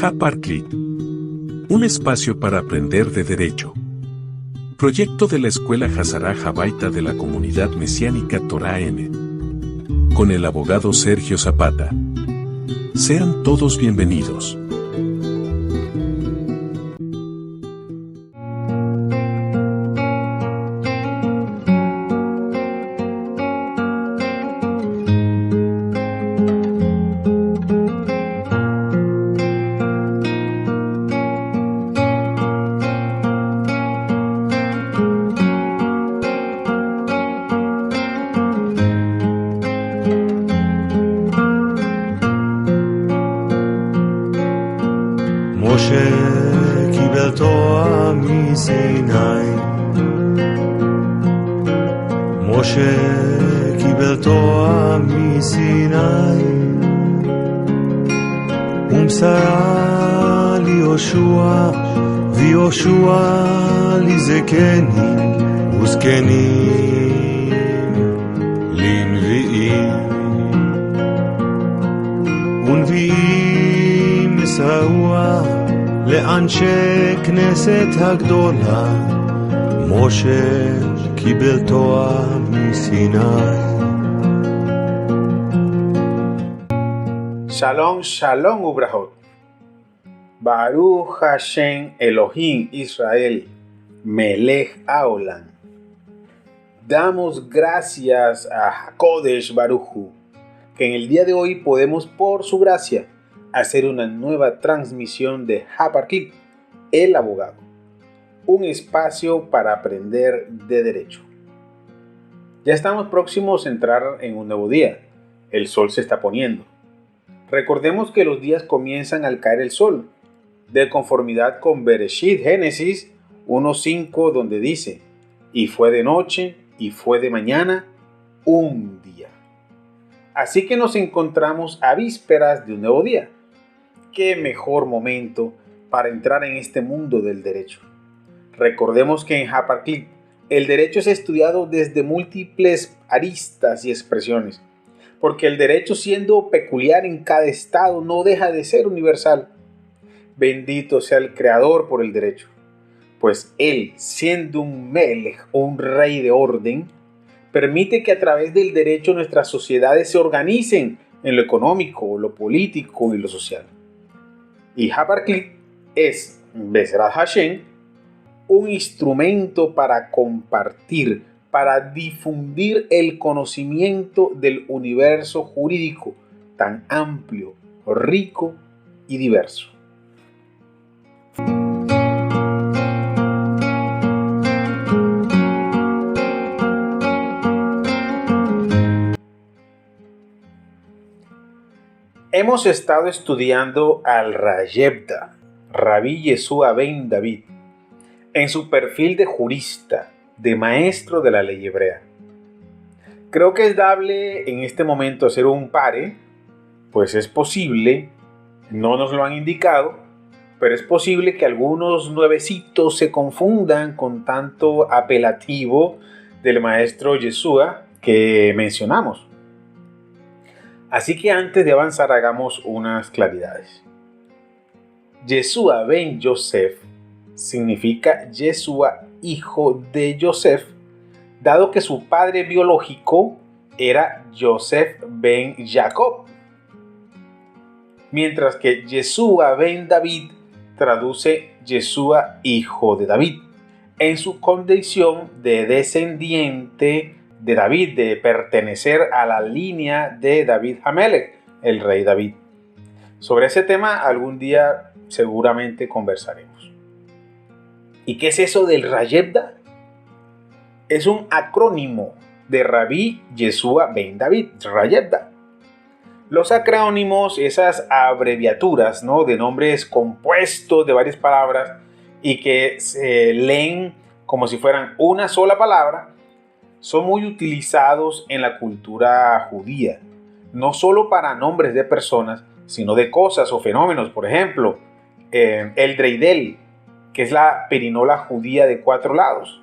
Haparklit. Un espacio para aprender de derecho. Proyecto de la Escuela Hazara Jabaita de la Comunidad Mesiánica Torah M. Con el abogado Sergio Zapata. Sean todos bienvenidos. משה קיבל תורה מסיני, משה קיבל תורה מסיני, ומסרה לי יהושע, ויהושע לי זקני, וזקנים לנביאים, ונביאים מסרוה לאנשי כנסת הגדולה, משה קיבל תורה מסיני. Shalom, shalom, Ubrahot. Baruch Hashem Elohim Israel, Melech Haolam. Damos gracias a Hakodesh Baruchu, que en el día de hoy podemos, por su gracia, hacer una nueva transmisión de Haparklit, el abogado. Un espacio para aprender de derecho. Ya estamos próximos a entrar en un nuevo día. El sol se está poniendo. Recordemos que los días comienzan al caer el sol, de conformidad con Bereshit, Génesis 1:5, donde dice: y fue de noche y fue de mañana un día. Así que nos encontramos a vísperas de un nuevo día. ¿Qué mejor momento para entrar en este mundo del derecho? Recordemos que en Haparklit el derecho es estudiado desde múltiples aristas y expresiones, porque el derecho, siendo peculiar en cada estado, no deja de ser universal. Bendito sea el Creador por el derecho, pues Él, siendo un Melech o un rey de orden, permite que a través del derecho nuestras sociedades se organicen en lo económico, lo político y lo social. Y Haparklit es, Bezrat Hashem, un instrumento para compartir, para difundir el conocimiento del universo jurídico tan amplio, rico y diverso. Hemos estado estudiando al Rayebda, Rabbi Yeshua ben David, en su perfil de jurista, de maestro de la ley hebrea. Creo que es dable en este momento hacer un pare, pues es posible, no nos lo han indicado, pero es posible que algunos nuevecitos se confundan con tanto apelativo del maestro Yeshua que mencionamos. Así que antes de avanzar hagamos unas claridades. Yeshua ben Yosef significa Yeshua, hijo de Yosef, dado que su padre biológico era Yosef ben Jacob. Mientras que Yeshua ben David traduce Yeshua, hijo de David, en su condición de descendiente de David, de pertenecer a la línea de David Hamelech, el rey David. Sobre ese tema algún día seguramente conversaremos. ¿Y qué es eso del Rayebda? Es un acrónimo de Rabbi Yeshua ben David, Rayebda. Los acrónimos, esas abreviaturas, ¿no?, de nombres compuestos de varias palabras y que se leen como si fueran una sola palabra, son muy utilizados en la cultura judía, no solo para nombres de personas, sino de cosas o fenómenos. Por ejemplo, el dreidel, que es la perinola judía de 4 lados.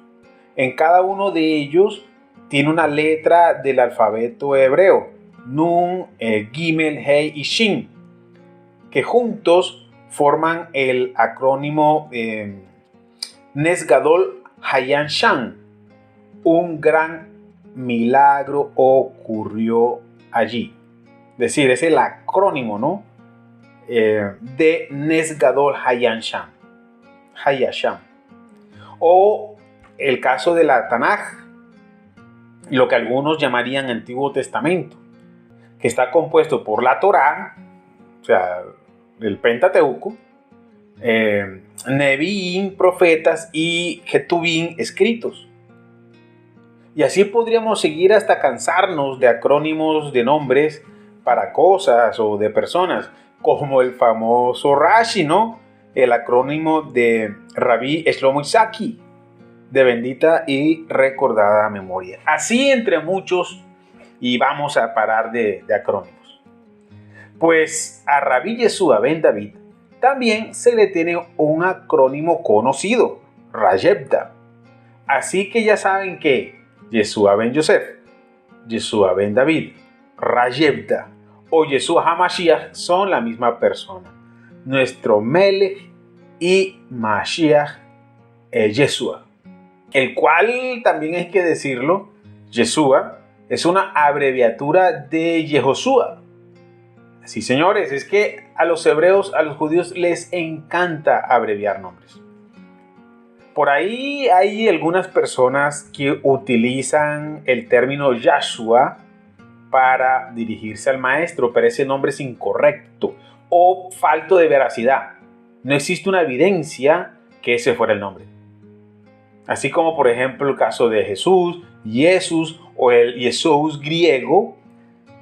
En cada uno de ellos tiene una letra del alfabeto hebreo, Nun, Gimel, Hei y Shin, que juntos forman el acrónimo Nes Gadol Hayan Sham. Un gran milagro ocurrió allí. Es decir, es el acrónimo, ¿no? De Nes Gadol Hayan Sham. Hayasham. O el caso de la Tanaj, lo que algunos llamarían Antiguo Testamento, que está compuesto por la Torá, o sea, el Pentateuco, Neviín, profetas, y Ketubín, escritos. Y así podríamos seguir hasta cansarnos de acrónimos de nombres para cosas o de personas, como el famoso Rashi, ¿no? El acrónimo de Rabí Shlomo Isaki, de bendita y recordada memoria. Así entre muchos, y vamos a parar de acrónimos. Pues a Rabí Yeshua ben David también se le tiene un acrónimo conocido, Rayebda. Así que ya saben que Yeshua ben Yosef, Yeshua ben David, Rayebda o Yeshua HaMashiach son la misma persona. Nuestro Melech y Mashiach Yeshua, el cual también hay que decirlo, Yeshua es una abreviatura de Yehoshua. Sí, señores, es que a los hebreos, a los judíos les encanta abreviar nombres. Por ahí hay algunas personas que utilizan el término Yahshua para dirigirse al maestro, pero ese nombre es incorrecto o falto de veracidad. No existe una evidencia que ese fuera el nombre. Así como, por ejemplo, el caso de Jesús, Jesús o el Jesús griego,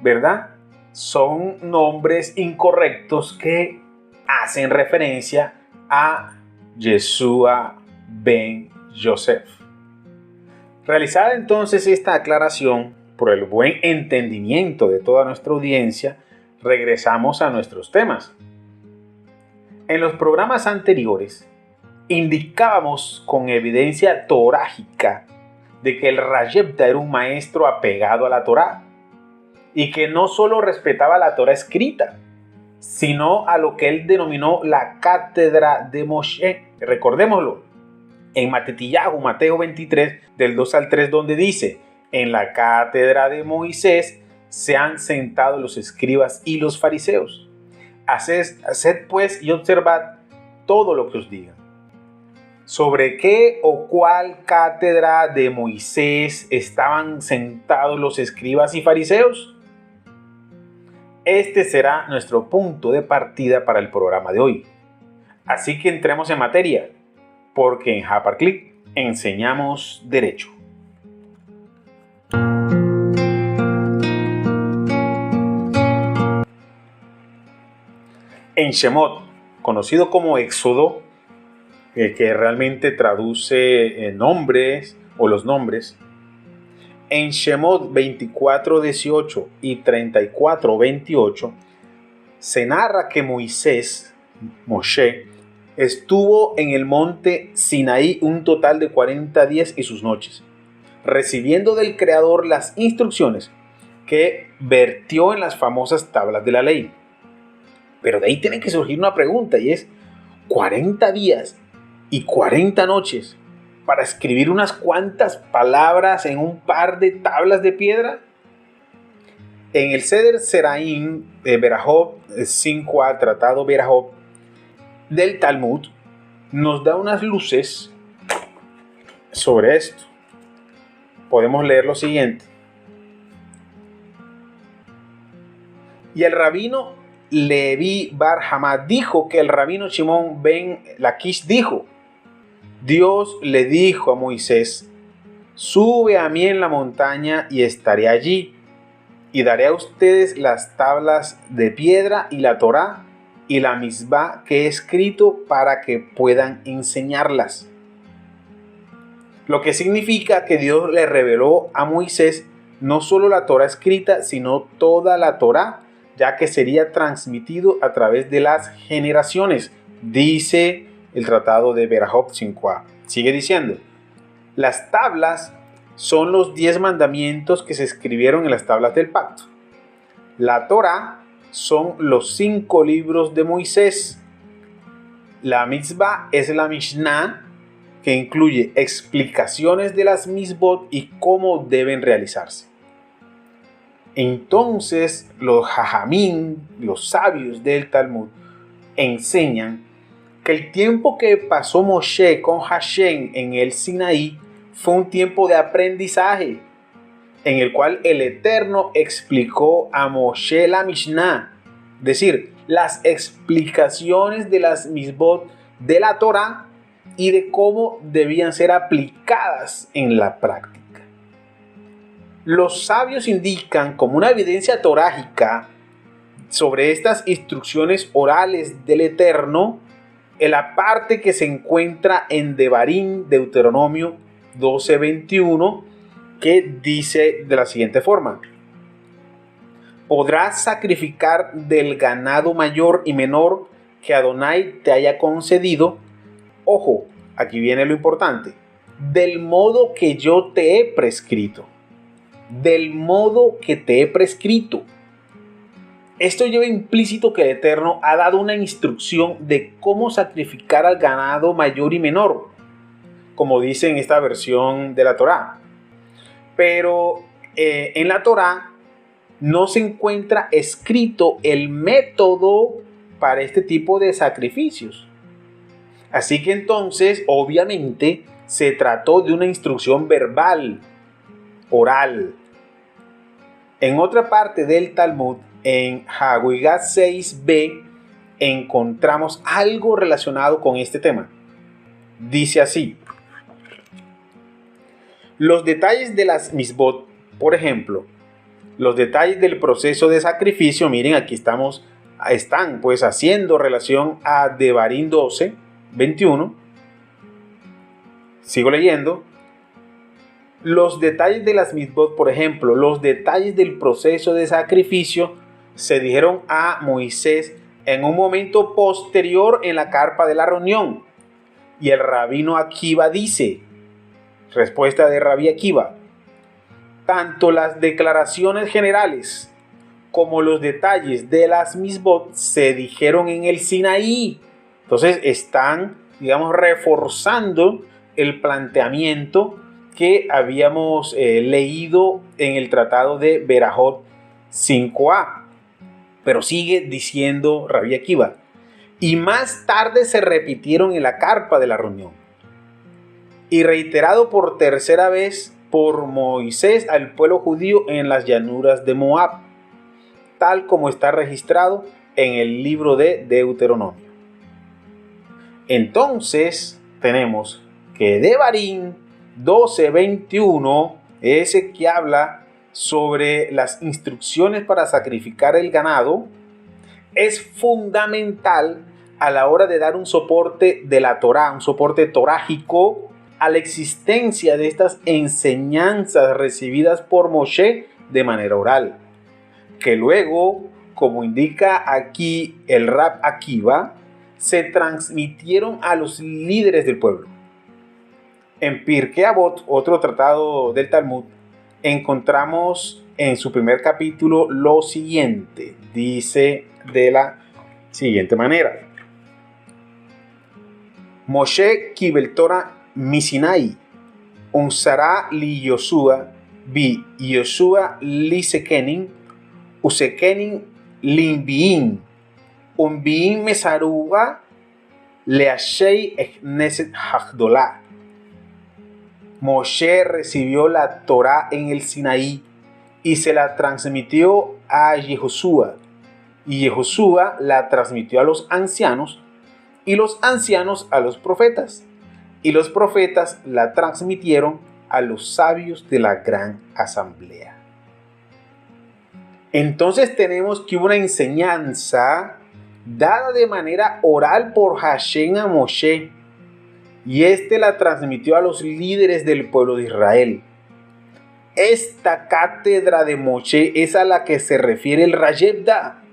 ¿verdad? Son nombres incorrectos que hacen referencia a Yeshua ben Yosef. Realizada entonces esta aclaración, por el buen entendimiento de toda nuestra audiencia, regresamos a nuestros temas. En los programas anteriores, indicábamos con evidencia torágica de que el Rayebda era un maestro apegado a la Torá y que no solo respetaba la Torá escrita, sino a lo que él denominó la cátedra de Moshe. Recordémoslo, en Matetillahu, Mateo 23, del 2 al 3, donde dice: en la cátedra de Moisés se han sentado los escribas y los fariseos. Haced pues y observad todo lo que os digan. ¿Sobre qué o cuál cátedra de Moisés estaban sentados los escribas y fariseos? Este será nuestro punto de partida para el programa de hoy. Así que entremos en materia, porque en HaparClick enseñamos derecho. En Shemot, conocido como Éxodo, que realmente traduce nombres o los nombres, en Shemot 24:18 y 34:28 se narra que Moshe, estuvo en el monte Sinaí un total de 40 días y sus noches, recibiendo del Creador las instrucciones que vertió en las famosas tablas de la ley. Pero de ahí tiene que surgir una pregunta, y es: 40 días y 40 noches para escribir unas cuantas palabras en un par de tablas de piedra. En el Seder Seraim de Berajot 5a, Tratado Berajot del Talmud, nos da unas luces sobre esto. Podemos leer lo siguiente: y el rabino Levi Bar Hamad dijo que el rabino Shimon ben Lakish dijo: Dios le dijo a Moisés: sube a mí en la montaña y estaré allí, y daré a ustedes las tablas de piedra y la Torá y la misbá que he escrito para que puedan enseñarlas. Lo que significa que Dios le reveló a Moisés no solo la Torá escrita, sino toda la Torá, ya que sería transmitido a través de las generaciones, dice el Tratado de Berajot 5a. Sigue diciendo: las tablas son los 10 mandamientos que se escribieron en las tablas del pacto. La Torá son los 5 libros de Moisés. La mitzvah es la Mishnah, que incluye explicaciones de las mitzvot y cómo deben realizarse. Entonces, los jajamín, los sabios del Talmud, enseñan que el tiempo que pasó Moshe con Hashem en el Sinaí fue un tiempo de aprendizaje, en el cual el Eterno explicó a Moshe la Mishnah, es decir, las explicaciones de las mitzvot de la Torá y de cómo debían ser aplicadas en la práctica. Los sabios indican como una evidencia torágica sobre estas instrucciones orales del Eterno en la parte que se encuentra en Devarim, Deuteronomio 12:21, que dice de la siguiente forma: podrás sacrificar del ganado mayor y menor que Adonai te haya concedido. Ojo, aquí viene lo importante: del modo que yo te he prescrito. Del modo que te he prescrito. Esto lleva implícito que el Eterno ha dado una instrucción de cómo sacrificar al ganado mayor y menor, como dice en esta versión de la Torá. Pero en la Torá no se encuentra escrito el método para este tipo de sacrificios. Así que entonces, obviamente, se trató de una instrucción verbal, oral. En otra parte del Talmud, en Haguigat 6b, encontramos algo relacionado con este tema. Dice así: los detalles de las mitzvot, por ejemplo, los detalles del proceso de sacrificio, miren, aquí están pues haciendo relación a Devarim 12:21. Sigo leyendo. Los detalles de las mitzvot, por ejemplo, los detalles del proceso de sacrificio se dijeron a Moisés en un momento posterior en la carpa de la reunión. Y el rabino Akiva dice, respuesta de Rabí Akiva: tanto las declaraciones generales como los detalles de las mitzvot se dijeron en el Sinaí. Entonces están, digamos, reforzando el planteamiento que habíamos leído en el tratado de Berajot 5a. Pero sigue diciendo Rabí Akiva: y más tarde se repitieron en la carpa de la reunión, y reiterado por tercera vez por Moisés al pueblo judío en las llanuras de Moab, tal como está registrado en el libro de Deuteronomio. Entonces tenemos que Devarim 12:21, ese que habla sobre las instrucciones para sacrificar el ganado, es fundamental a la hora de dar un soporte de la Torá, un soporte torágico a la existencia de estas enseñanzas recibidas por Moshe de manera oral, que luego, como indica aquí el Rab Akiva, se transmitieron a los líderes del pueblo. En Pirkei Avot, otro tratado del Talmud, encontramos en su primer capítulo lo siguiente. Dice de la siguiente manera: Moshe kibel Torah misinai, unsara li Yoshua, bi Yoshua li sekenin, usekenin limbiin, unbiin mesaruga leashei ekneset hagdolah. Moshe recibió la Torá en el Sinaí y se la transmitió a Yehoshua, y Yehoshua la transmitió a los ancianos, y los ancianos a los profetas, y los profetas la transmitieron a los sabios de la gran asamblea. Entonces tenemos que una enseñanza dada de manera oral por Hashem a Moshe, y este la transmitió a los líderes del pueblo de Israel. Esta cátedra de Moshe es a la que se refiere el Rayebda.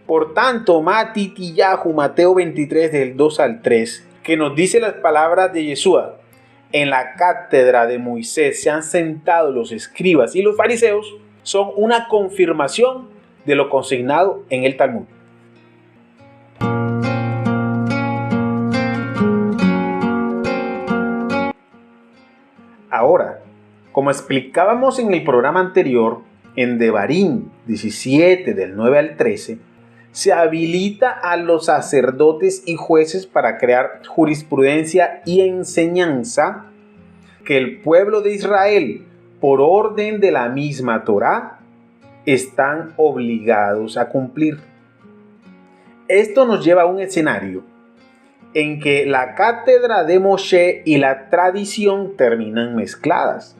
Por tanto, Matitiyahu, Mateo 23 del 2 al 3, que nos dice las palabras de Yeshua: en la cátedra de Moisés se han sentado los escribas y los fariseos, son una confirmación de lo consignado en el Talmud. Ahora, como explicábamos en el programa anterior, en Devarim 17 del 9 al 13, se habilita a los sacerdotes y jueces para crear jurisprudencia y enseñanza que el pueblo de Israel, por orden de la misma Torá, están obligados a cumplir. Esto nos lleva a un escenario en que la cátedra de Moshe y la tradición terminan mezcladas.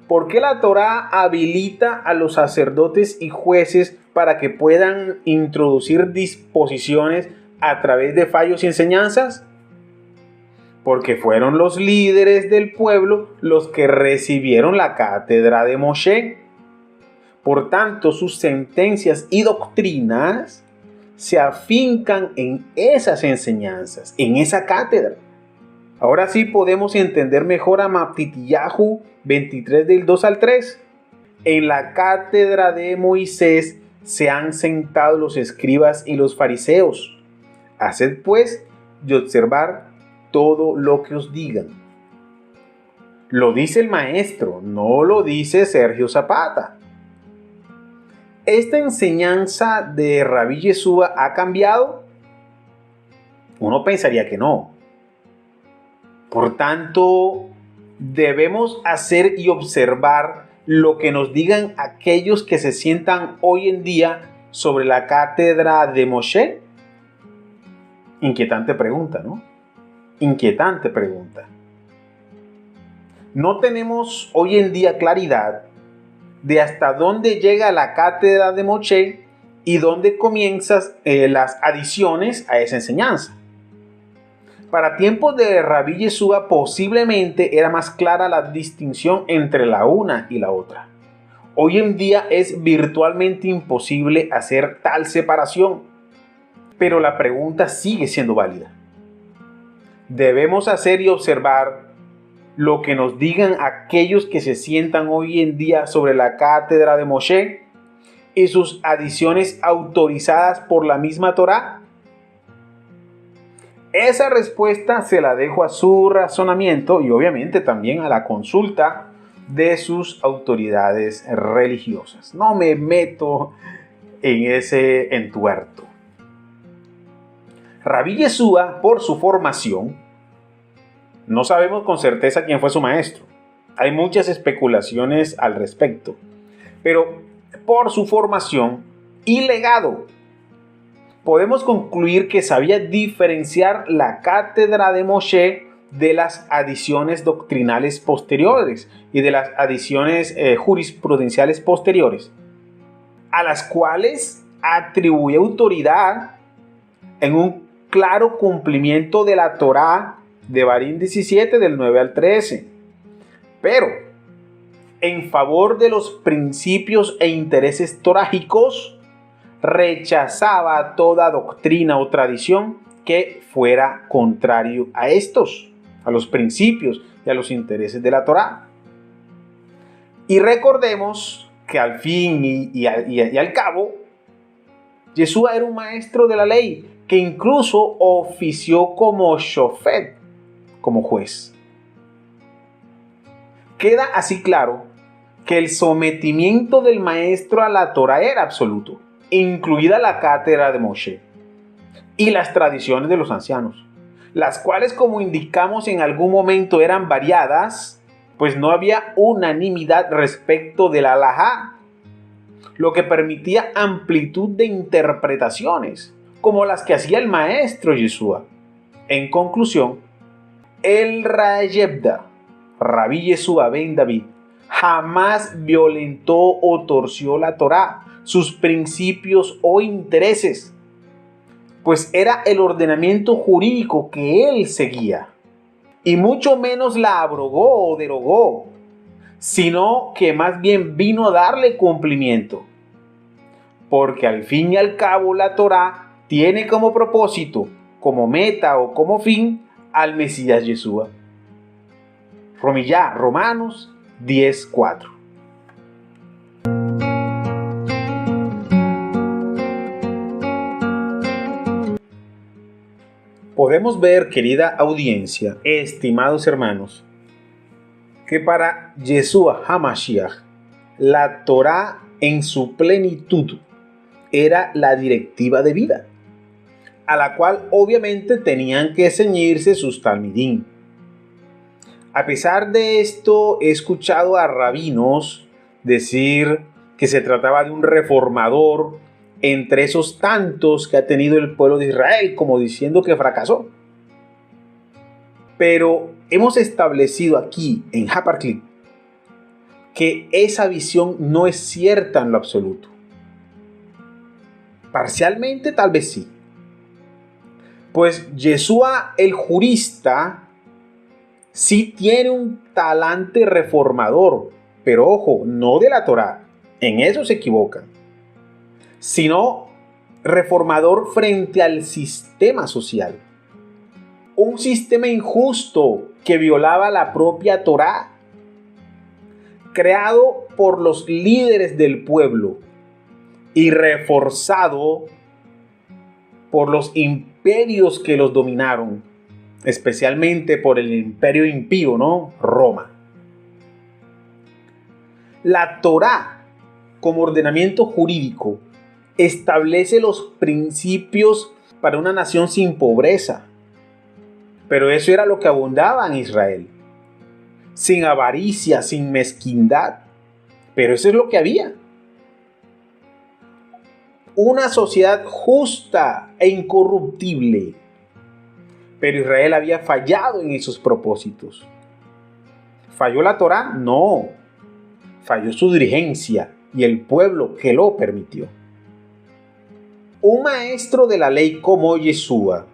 ¿Por qué la Torá habilita a los sacerdotes y jueces para que puedan introducir disposiciones a través de fallos y enseñanzas? Porque fueron los líderes del pueblo los que recibieron la cátedra de Moshe. Por tanto, sus sentencias y doctrinas se afincan en esas enseñanzas, en esa cátedra. Ahora sí podemos entender mejor a Matityahu 23 del 2 al 3. En la cátedra de Moisés se han sentado los escribas y los fariseos. Haced pues de observar todo lo que os digan. Lo dice el maestro, no lo dice Sergio Zapata. ¿Esta enseñanza de Rabí Yeshua ha cambiado? Uno pensaría que no. Por tanto, debemos hacer y observar lo que nos digan aquellos que se sientan hoy en día sobre la cátedra de Moshe. Inquietante pregunta, ¿no? Inquietante pregunta. No tenemos hoy en día claridad de hasta dónde llega la cátedra de Moshe y dónde comienzan las adiciones a esa enseñanza. Para tiempos de Rabí Yeshua posiblemente era más clara la distinción entre la una y la otra. Hoy en día es virtualmente imposible hacer tal separación, pero la pregunta sigue siendo válida. Debemos hacer y observar lo que nos digan aquellos que se sientan hoy en día sobre la cátedra de Moshe y sus adiciones autorizadas por la misma Torá. Esa respuesta se la dejo a su razonamiento y obviamente también a la consulta de sus autoridades religiosas. No me meto en ese entuerto. Rabí Yeshua, por su formación, no sabemos con certeza quién fue su maestro. Hay muchas especulaciones al respecto. Pero por su formación y legado, podemos concluir que sabía diferenciar la cátedra de Moshe de las adiciones doctrinales posteriores y de las adiciones jurisprudenciales posteriores, a las cuales atribuye autoridad en un claro cumplimiento de la Torá de Devarim 17 del 9 al 13. Pero en favor de los principios e intereses torágicos, rechazaba toda doctrina o tradición que fuera contrario a estos, a los principios y a los intereses de la Torá. Y recordemos que al fin y al cabo, Yeshua era un maestro de la ley que incluso ofició como shofet, como juez. Queda así claro que el sometimiento del maestro a la Torá era absoluto, incluida la cátedra de Moshe y las tradiciones de los ancianos, las cuales, como indicamos en algún momento, eran variadas, pues no había unanimidad respecto de la halajá, lo que permitía amplitud de interpretaciones, como las que hacía el maestro Yeshua. En conclusión, el Rayebda, Rabí Yeshua ben David, jamás violentó o torció la Torá, sus principios o intereses, pues era el ordenamiento jurídico que él seguía, y mucho menos la abrogó o derogó, sino que más bien vino a darle cumplimiento, porque al fin y al cabo la Torá tiene como propósito, como meta o como fin al Mesías Yeshua. Romanos 10:4. Podemos ver, querida audiencia, estimados hermanos, que para Yeshua HaMashiach la Torá en su plenitud era la directiva de vida, a la cual obviamente tenían que ceñirse sus talmidim. A pesar de esto, he escuchado a rabinos decir que se trataba de un reformador entre esos tantos que ha tenido el pueblo de Israel, como diciendo que fracasó. Pero hemos establecido aquí en Haparclick que esa visión no es cierta en lo absoluto. Parcialmente tal vez sí. Pues Yeshua el jurista sí tiene un talante reformador, pero ojo, no de la Torá, en eso se equivocan, sino reformador frente al sistema social. Un sistema injusto que violaba la propia Torá, creado por los líderes del pueblo y reforzado por los imperios que los dominaron, especialmente por el imperio impío, ¿no? Roma. La Torá, como ordenamiento jurídico, establece los principios para una nación sin pobreza. Pero eso era lo que abundaba en Israel. Sin avaricia, sin mezquindad. Pero eso es lo que había. Una sociedad justa e incorruptible. Pero Israel había fallado en esos propósitos. ¿Falló la Torá? No. Falló su dirigencia y el pueblo que lo permitió. Un maestro de la ley como Yeshua,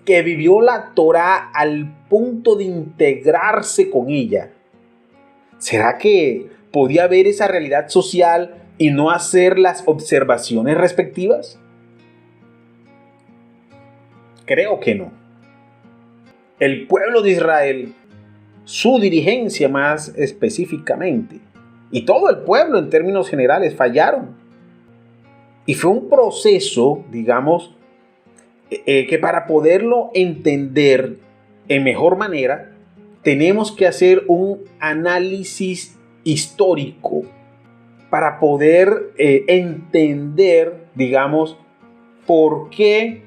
que vivió la Torá al punto de integrarse con ella, ¿será que podía ver esa realidad social y no hacer las observaciones respectivas? Creo que no. El pueblo de Israel, su dirigencia más específicamente, y todo el pueblo en términos generales fallaron. Y fue un proceso, digamos, que para poderlo entender en mejor manera, tenemos que hacer un análisis histórico para poder entender, digamos, por qué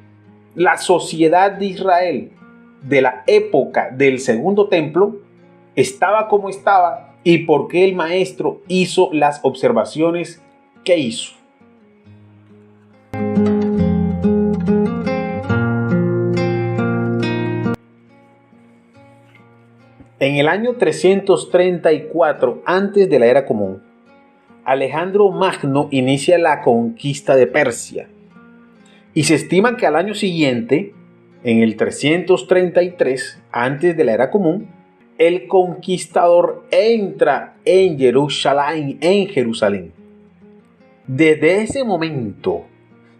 la sociedad de Israel de la época del Segundo Templo estaba como estaba y por qué el maestro hizo las observaciones que hizo. En el año 334 antes de la era común, Alejandro Magno inicia la conquista de Persia y se estima que al año siguiente, en el 333 antes de la era común, el conquistador entra en Jerusalén. Desde ese momento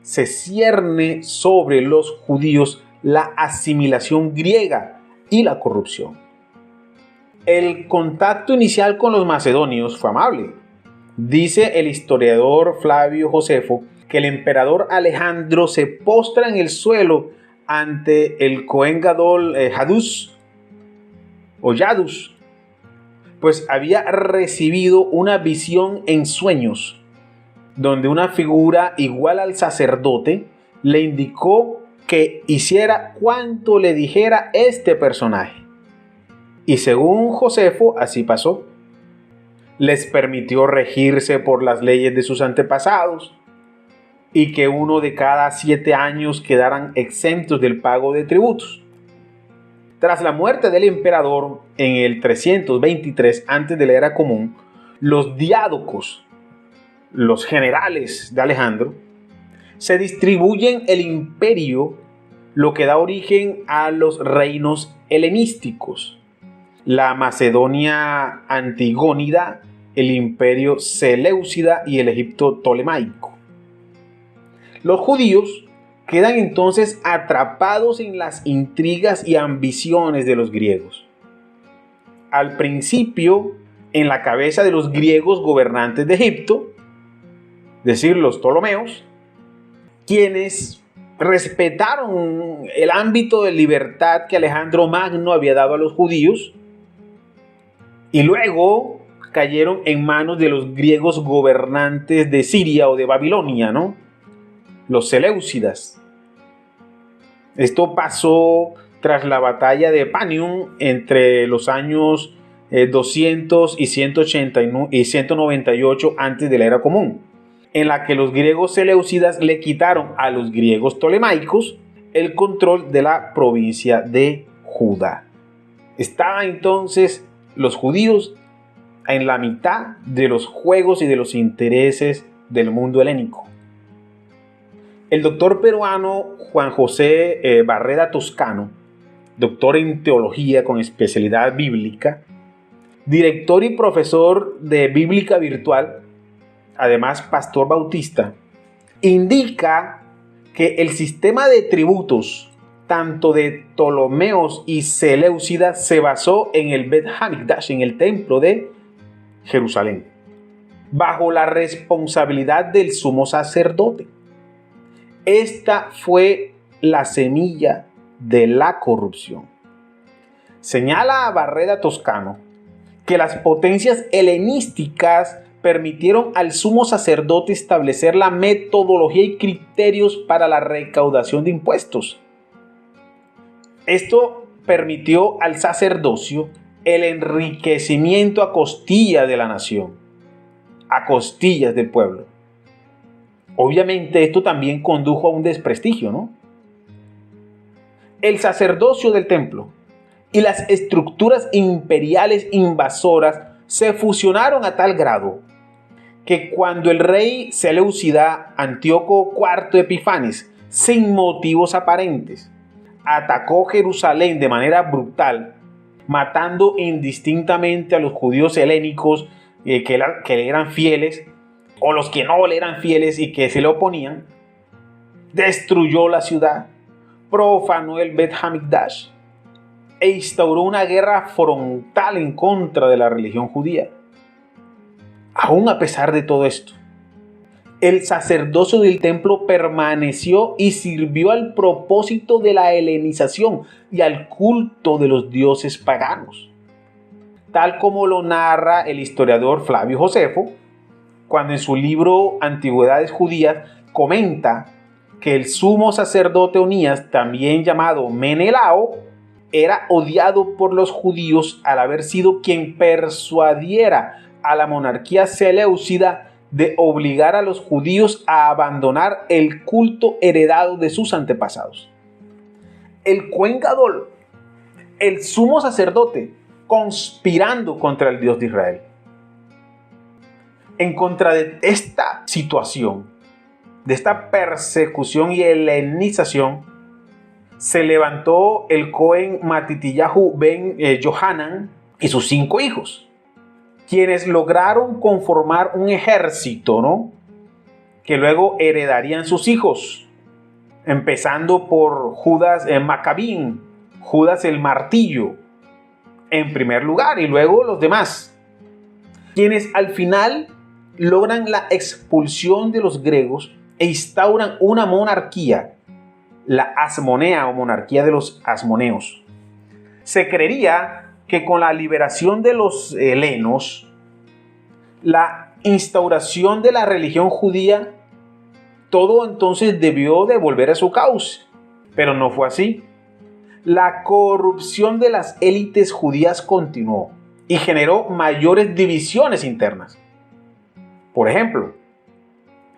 se cierne sobre los judíos la asimilación griega y la corrupción. El contacto inicial con los macedonios fue amable. Dice el historiador Flavio Josefo que el emperador Alejandro se postra en el suelo ante el Cohen Gadol Yadus, pues había recibido una visión en sueños, donde una figura igual al sacerdote le indicó que hiciera cuanto le dijera este personaje. Y según Josefo, así pasó. Les permitió regirse por las leyes de sus antepasados y que uno de cada 7 años quedaran exentos del pago de tributos. Tras la muerte del emperador en el 323 antes de la era común, los diádocos, los generales de Alejandro, se distribuyen el imperio, lo que da origen a los reinos helenísticos. La Macedonia Antigónida, el imperio Seleucida y el Egipto Ptolemaico. Los judíos quedan entonces atrapados en las intrigas y ambiciones de los griegos. Al principio, en la cabeza de los griegos gobernantes de Egipto, es decir, los Ptolomeos, quienes respetaron el ámbito de libertad que Alejandro Magno había dado a los judíos y luego cayeron en manos de los griegos gobernantes de Siria o de Babilonia, ¿no? Los seleucidas. Esto pasó tras la batalla de Panium entre los años 200 y 198 antes de la era común, en la que los griegos seleucidas le quitaron a los griegos ptolemaicos el control de la provincia de Judá. Estaban entonces los judíos en la mitad de los juegos y de los intereses del mundo helénico. El doctor peruano Juan José Barreda Toscano, doctor en teología con especialidad bíblica, director y profesor de Bíblica Virtual, además pastor bautista, indica que el sistema de tributos tanto de Ptolomeos y Seleucidas se basó en el Bet Hamikdash, en el templo de Jerusalén, bajo la responsabilidad del sumo sacerdote. Esta fue la semilla de la corrupción. Señala a Barreda Toscano que las potencias helenísticas permitieron al sumo sacerdote establecer la metodología y criterios para la recaudación de impuestos. Esto permitió al sacerdocio el enriquecimiento a costillas de la nación, a costillas del pueblo. Obviamente esto también condujo a un desprestigio, ¿no? El sacerdocio del templo y las estructuras imperiales invasoras se fusionaron a tal grado que cuando el rey seleucida Antíoco IV Epifanes, sin motivos aparentes, atacó Jerusalén de manera brutal, matando indistintamente a los judíos helénicos que le eran fieles, o los que no le eran fieles y que se le oponían, destruyó la ciudad, profanó el Bet Hamikdash e instauró una guerra frontal en contra de la religión judía. Aún a pesar de todo esto, el sacerdocio del templo permaneció y sirvió al propósito de la helenización y al culto de los dioses paganos, tal como lo narra el historiador Flavio Josefo, cuando en su libro Antigüedades Judías comenta que el sumo sacerdote Onías, también llamado Menelao, era odiado por los judíos al haber sido quien persuadiera a la monarquía seleucida de obligar a los judíos a abandonar el culto heredado de sus antepasados. El Cohen Gadol, el sumo sacerdote, conspirando contra el Dios de Israel. En contra de esta situación, de esta persecución y helenización, se levantó el Cohen Matitillahu ben Johanan y sus 5 hijos, quienes lograron conformar un ejército, ¿no?, que luego heredarían sus hijos, empezando por Judas Maccabín, Judas el Martillo, en primer lugar, y luego los demás, quienes al final logran la expulsión de los griegos e instauran una monarquía, la Asmonea o monarquía de los asmoneos. Se creería que con la liberación de los helenos, la instauración de la religión judía, todo entonces debió de volver a su cauce, pero no fue así. La corrupción de las élites judías continuó y generó mayores divisiones internas. Por ejemplo,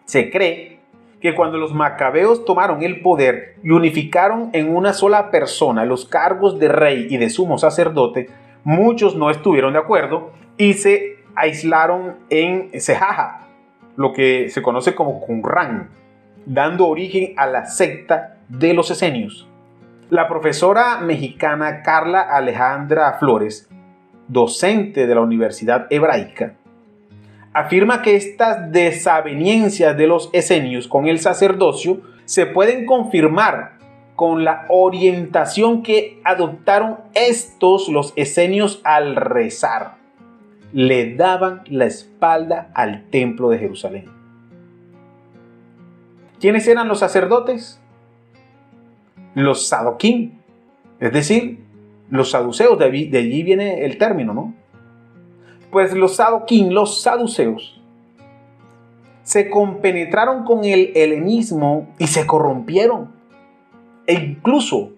se cree que cuando los macabeos tomaron el poder y unificaron en una sola persona los cargos de rey y de sumo sacerdote, muchos no estuvieron de acuerdo y se aislaron en Sejaja, lo que se conoce como Qumran, dando origen a la secta de los esenios. La profesora mexicana Carla Alejandra Flores, docente de la Universidad Hebraica, afirma que estas desavenencias de los esenios con el sacerdocio se pueden confirmar con la orientación que adoptaron los esenios al rezar. Le daban la espalda al templo de Jerusalén. ¿Quiénes eran los sacerdotes? Los sadoquín, es decir, los saduceos, de allí viene el término, ¿no? Pues los sadoquín, los saduceos, se compenetraron con el helenismo y se corrompieron. E incluso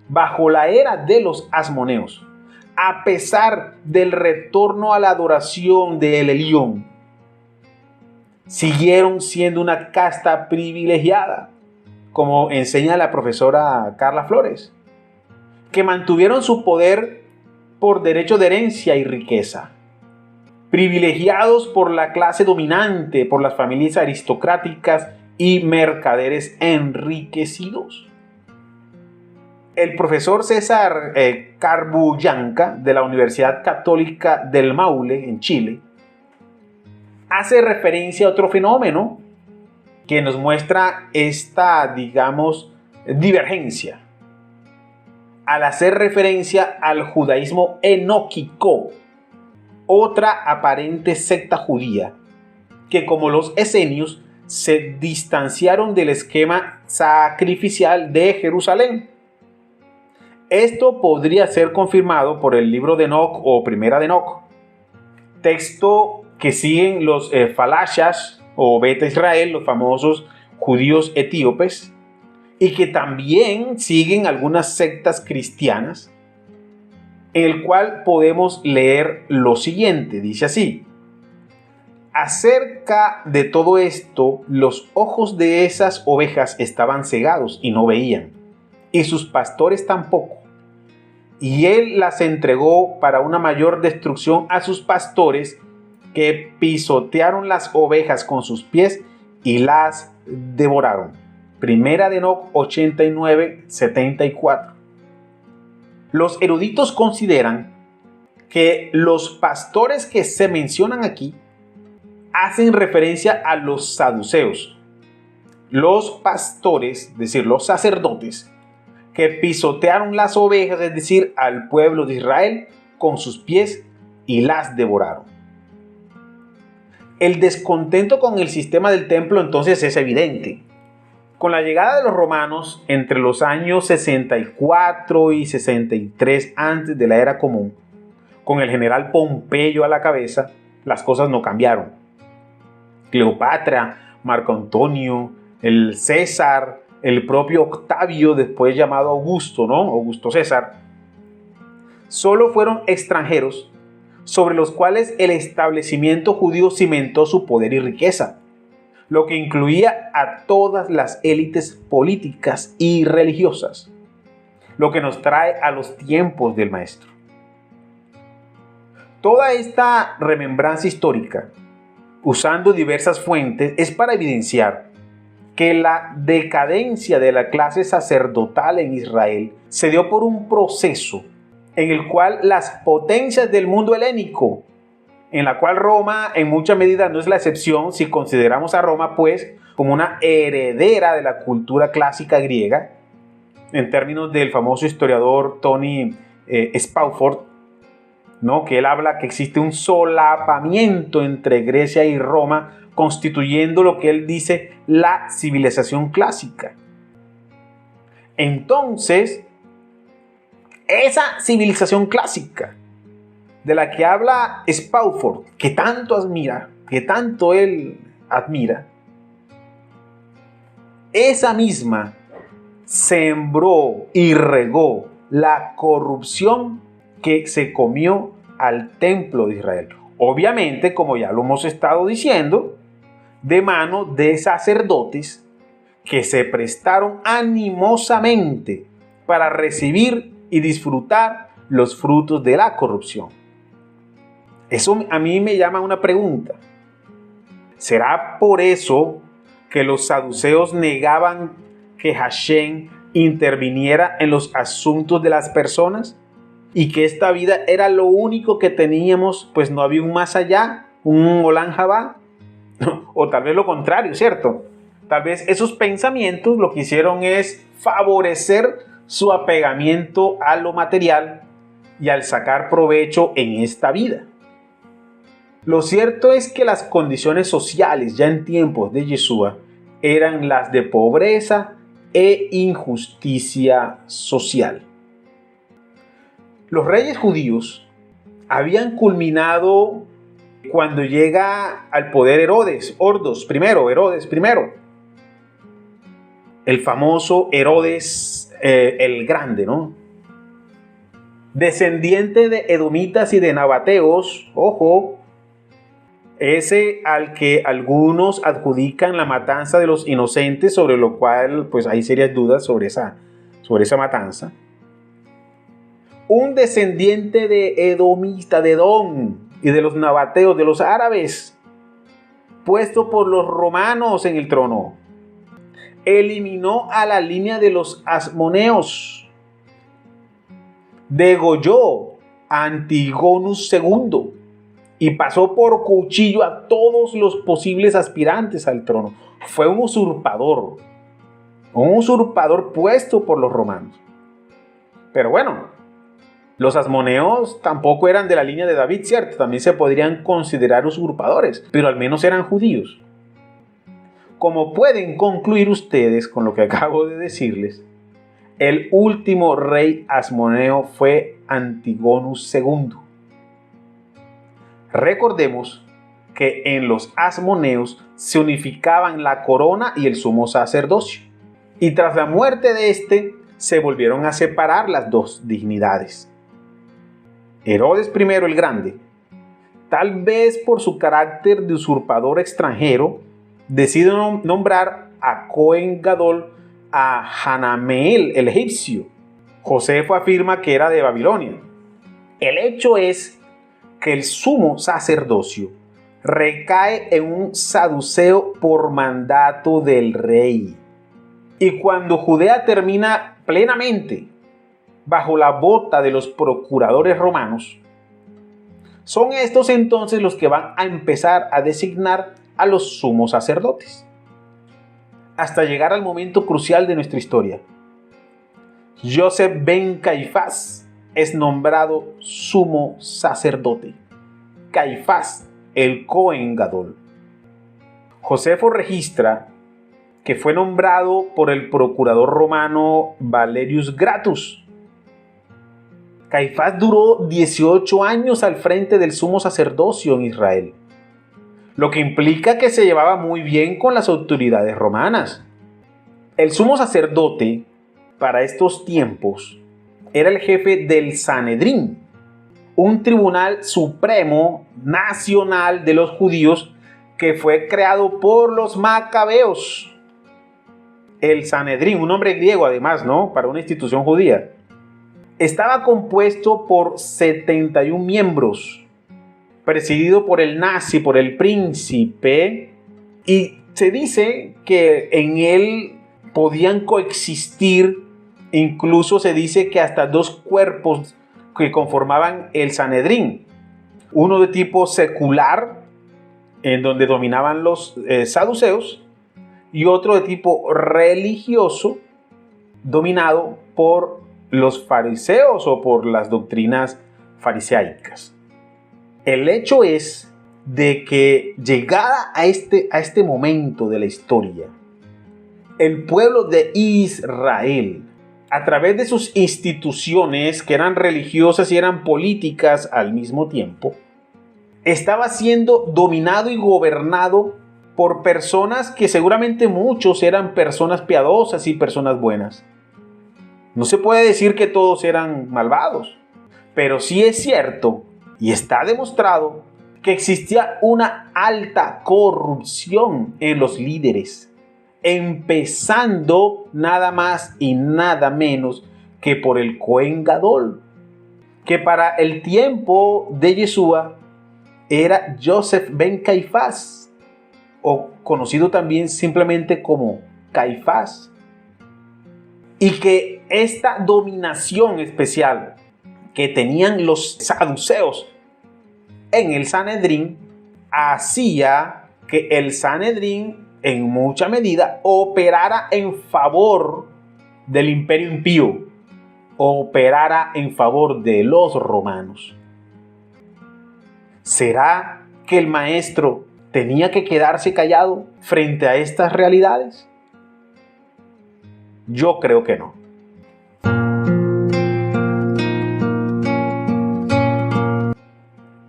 bajo la era de los asmoneos, a pesar del retorno a la adoración de El Elyon, siguieron siendo una casta privilegiada, como enseña la profesora Carla Flores, que mantuvieron su poder por derecho de herencia y riqueza, privilegiados por la clase dominante, por las familias aristocráticas y mercaderes enriquecidos. El profesor César Carbullanca, de la Universidad Católica del Maule, en Chile, hace referencia a otro fenómeno que nos muestra esta, digamos, divergencia, al hacer referencia al judaísmo enoquico, otra aparente secta judía que, como los esenios, se distanciaron del esquema sacrificial de Jerusalén. Esto podría ser confirmado por el libro de Enoc o Primera de Enoc, texto que siguen los falashas o Beta Israel, los famosos judíos etíopes, y que también siguen algunas sectas cristianas, en el cual podemos leer lo siguiente. Dice así: acerca de todo esto, los ojos de esas ovejas estaban cegados y no veían, y sus pastores tampoco. Y él las entregó para una mayor destrucción a sus pastores, que pisotearon las ovejas con sus pies y las devoraron. Primera de Enoc 89:74. Los eruditos consideran que los pastores que se mencionan aquí hacen referencia a los saduceos, los pastores, es decir, los sacerdotes, que pisotearon las ovejas, es decir, al pueblo de Israel, con sus pies y las devoraron. El descontento con el sistema del templo entonces es evidente. Con la llegada de los romanos entre los años 64 y 63 antes de la era común, con el general Pompeyo a la cabeza, las cosas no cambiaron. Cleopatra, Marco Antonio, el César, el propio Octavio, después llamado Augusto, ¿no? Augusto César, solo fueron extranjeros sobre los cuales el establecimiento judío cimentó su poder y riqueza, lo que incluía a todas las élites políticas y religiosas, lo que nos trae a los tiempos del Maestro. Toda esta remembranza histórica, usando diversas fuentes, es para evidenciar que la decadencia de la clase sacerdotal en Israel se dio por un proceso en el cual las potencias del mundo helénico, en la cual Roma en mucha medida no es la excepción si consideramos a Roma pues como una heredera de la cultura clásica griega, en términos del famoso historiador Tony Spafford, ¿no? Que él habla que existe un solapamiento entre Grecia y Roma, constituyendo lo que él dice la civilización clásica. Entonces, esa civilización clásica de la que habla Spafford, que tanto admira, que tanto él admira, esa misma sembró y regó la corrupción que se comió al templo de Israel. Obviamente, como ya lo hemos estado diciendo, de mano de sacerdotes que se prestaron animosamente para recibir y disfrutar los frutos de la corrupción. Eso a mí me llama una pregunta. ¿Será por eso que los saduceos negaban que Hashem interviniera en los asuntos de las personas? ¿Y que esta vida era lo único que teníamos, pues no había un más allá, un Olam Jabá? O tal vez lo contrario, ¿cierto? Tal vez esos pensamientos lo que hicieron es favorecer su apegamiento a lo material y al sacar provecho en esta vida. Lo cierto es que las condiciones sociales ya en tiempos de Yeshua eran las de pobreza e injusticia social. Los reyes judíos habían culminado cuando llega al poder Herodes primero, el famoso Herodes el Grande, ¿no? Descendiente de edomitas y de nabateos, ojo, ese al que algunos adjudican la matanza de los inocentes, sobre lo cual pues hay serias dudas sobre esa matanza. Un descendiente de edomita, de Edom y de los nabateos, de los árabes, puesto por los romanos en el trono. Eliminó a la línea de los asmoneos. Degolló a Antigonus II y pasó por cuchillo a todos los posibles aspirantes al trono. Fue un usurpador puesto por los romanos. Pero bueno, los asmoneos tampoco eran de la línea de David, ¿cierto? También se podrían considerar usurpadores, pero al menos eran judíos. Como pueden concluir ustedes con lo que acabo de decirles, el último rey asmoneo fue Antigonus II. Recordemos que en los asmoneos se unificaban la corona y el sumo sacerdocio, y tras la muerte de este se volvieron a separar las dos dignidades. Herodes I el Grande, tal vez por su carácter de usurpador extranjero, decide nombrar a Cohen Gadol a Hanameel el egipcio. Josefo afirma que era de Babilonia. El hecho es que el sumo sacerdocio recae en un saduceo por mandato del rey. Y cuando Judea termina plenamente bajo la bota de los procuradores romanos, son estos entonces los que van a empezar a designar a los sumos sacerdotes, hasta llegar al momento crucial de nuestra historia. Yosef ben Caifás es nombrado sumo sacerdote. Caifás, el Cohen Gadol. Josefo registra que fue nombrado por el procurador romano Valerius Gratus. Caifás duró 18 años al frente del sumo sacerdocio en Israel, lo que implica que se llevaba muy bien con las autoridades romanas. El sumo sacerdote, para estos tiempos, era el jefe del Sanedrín, un tribunal supremo nacional de los judíos que fue creado por los macabeos. El Sanedrín, un nombre griego además, ¿no?, para una institución judía, estaba compuesto por 71 miembros, presidido por el nazi, por el príncipe, y se dice que en él podían coexistir, incluso se dice que hasta dos cuerpos que conformaban el Sanedrín, uno de tipo secular, en donde dominaban los saduceos, y otro de tipo religioso, dominado por los fariseos o por las doctrinas fariseicas. El hecho es de que llegada a este momento de la historia, el pueblo de Israel, a través de sus instituciones que eran religiosas y eran políticas al mismo tiempo, estaba siendo dominado y gobernado por personas que seguramente muchos eran personas piadosas y personas buenas. No se puede decir que todos eran malvados, pero sí es cierto y está demostrado que existía una alta corrupción en los líderes, empezando nada más y nada menos que por el Cohen Gadol, que para el tiempo de Yeshua era Yosef ben Caifás, o conocido también simplemente como Caifás, y que esta dominación especial que tenían los saduceos en el Sanedrín hacía que el Sanedrín en mucha medida operara en favor del imperio impío, operara en favor de los romanos. ¿Será que el maestro tenía que quedarse callado frente a estas realidades? Yo creo que no.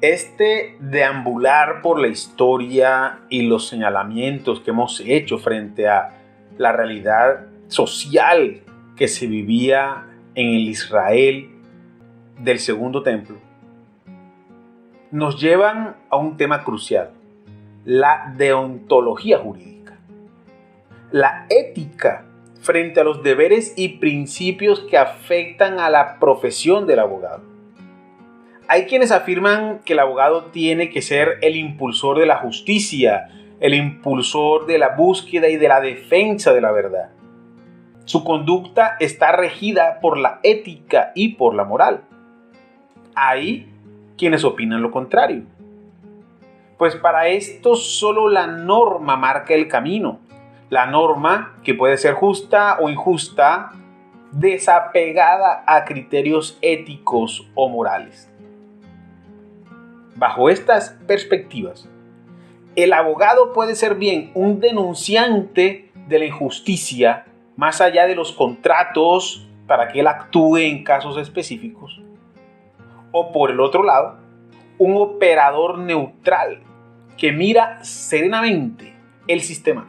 Este deambular por la historia y los señalamientos que hemos hecho frente a la realidad social que se vivía en el Israel del Segundo Templo, nos llevan a un tema crucial: la deontología jurídica, la ética frente a los deberes y principios que afectan a la profesión del abogado. Hay quienes afirman que el abogado tiene que ser el impulsor de la justicia, el impulsor de la búsqueda y de la defensa de la verdad. Su conducta está regida por la ética y por la moral. Hay quienes opinan lo contrario. Pues para esto solo la norma marca el camino. La norma, que puede ser justa o injusta, desapegada a criterios éticos o morales. Bajo estas perspectivas, el abogado puede ser bien un denunciante de la injusticia, más allá de los contratos para que él actúe en casos específicos, o por el otro lado, un operador neutral que mira serenamente el sistema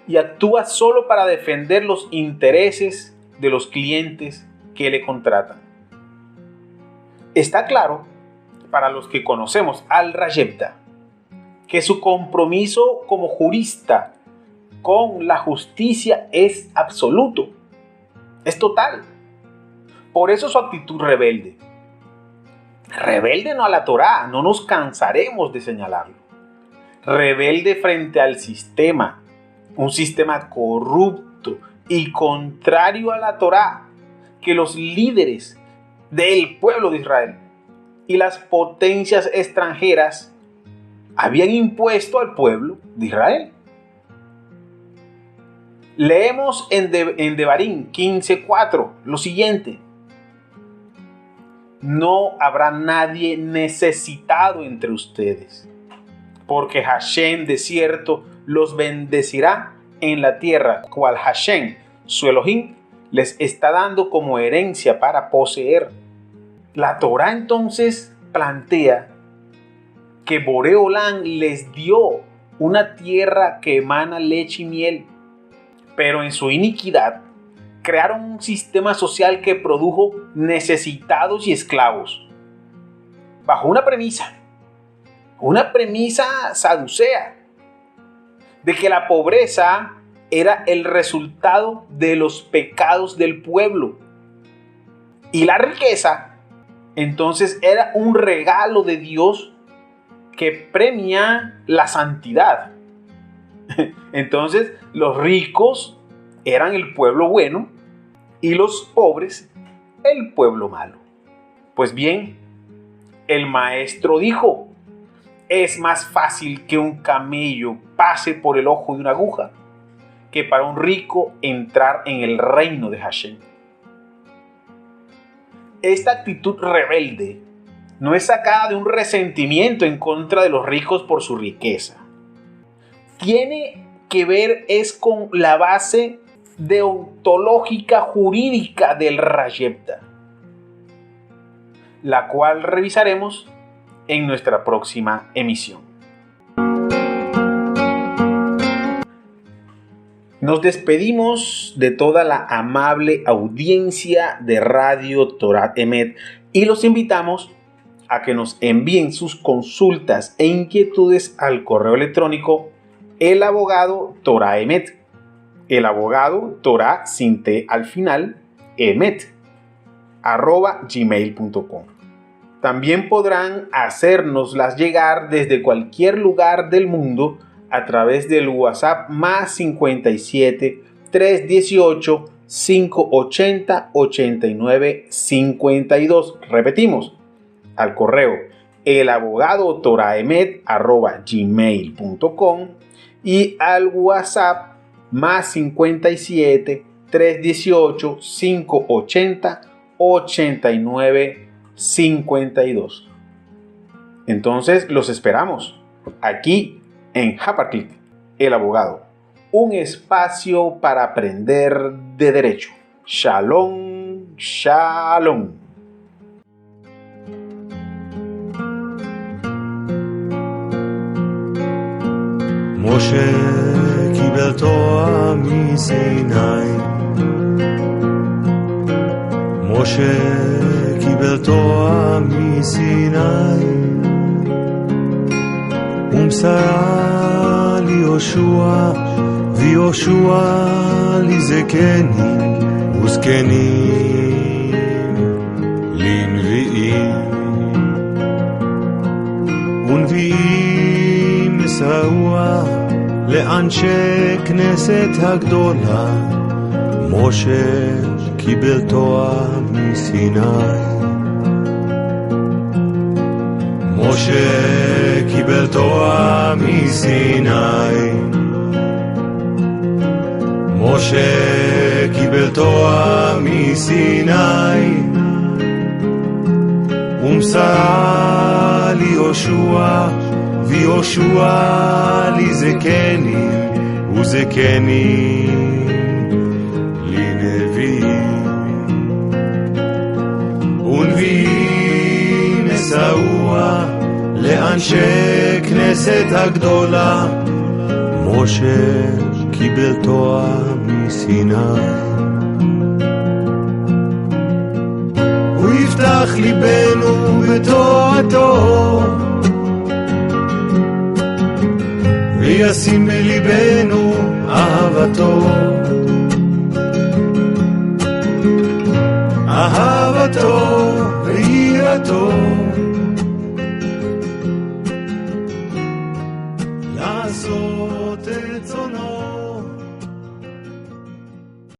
y actúa solo para defender los intereses de los clientes que le contratan. Está claro, para los que conocemos al Rayebda, que su compromiso como jurista con la justicia es absoluto, es total. Por eso su actitud rebelde. Rebelde no a la Torá, no nos cansaremos de señalarlo. Rebelde frente al sistema, un sistema corrupto y contrario a la Torá, que los líderes del pueblo de Israel y las potencias extranjeras habían impuesto al pueblo de Israel. Leemos en Devarim 15:4 lo siguiente: no habrá nadie necesitado entre ustedes, porque Hashem de cierto los bendecirá en la tierra, cual Hashem, su Elohim, les está dando como herencia para poseer. La Torá entonces plantea que Boré Olam les dio una tierra que emana leche y miel, pero en su iniquidad crearon un sistema social que produjo necesitados y esclavos, bajo una premisa saducea, de que la pobreza era el resultado de los pecados del pueblo y la riqueza entonces era un regalo de Dios que premia la santidad. Entonces los ricos eran el pueblo bueno y los pobres el pueblo malo. Pues bien, el maestro dijo: es más fácil que un camello pase por el ojo de una aguja que para un rico entrar en el reino de Hashem. Esta actitud rebelde no es sacada de un resentimiento en contra de los ricos por su riqueza. Tiene que ver es con la base deontológica jurídica del Rayebda, la cual revisaremos en nuestra próxima emisión. Nos despedimos de toda la amable audiencia de Radio Torah Emet y los invitamos a que nos envíen sus consultas e inquietudes al correo electrónico el abogado Torah Emet, el abogado Torah sin T al final, Emet, @gmail.com. También podrán hacérnoslas llegar desde cualquier lugar del mundo a través del WhatsApp más 57 318 580 89 52. Repetimos, al correo elabogadotorahemet@gmail.com y al WhatsApp más 57 318 580 89 52. Entonces los esperamos aquí en Haparclick, el abogado, un espacio para aprender de derecho. Shalom, shalom. משה קיבל תורה מסיני, משה קיבל תורה מסיני, ומסרה ליהושע, ויהושע לזקנים וזקנים לנביאים, ונביאים מסרוה לאנשי כנסת הגדולה, משה קיבל תורה מסיני, משה קיבל תורה מסיני, משה קיבל תורה מסיני, ומסרה ליהושע, ויהושע לזקנים וזקנים לנביאים, ונביאים מסרוה לאנשי כנסת הגדולה, משה קיבל תורה מסיני. הוא יפתח ליבנו בתורתו, וישים בליבנו אהבתו, אהבתו ויראתו,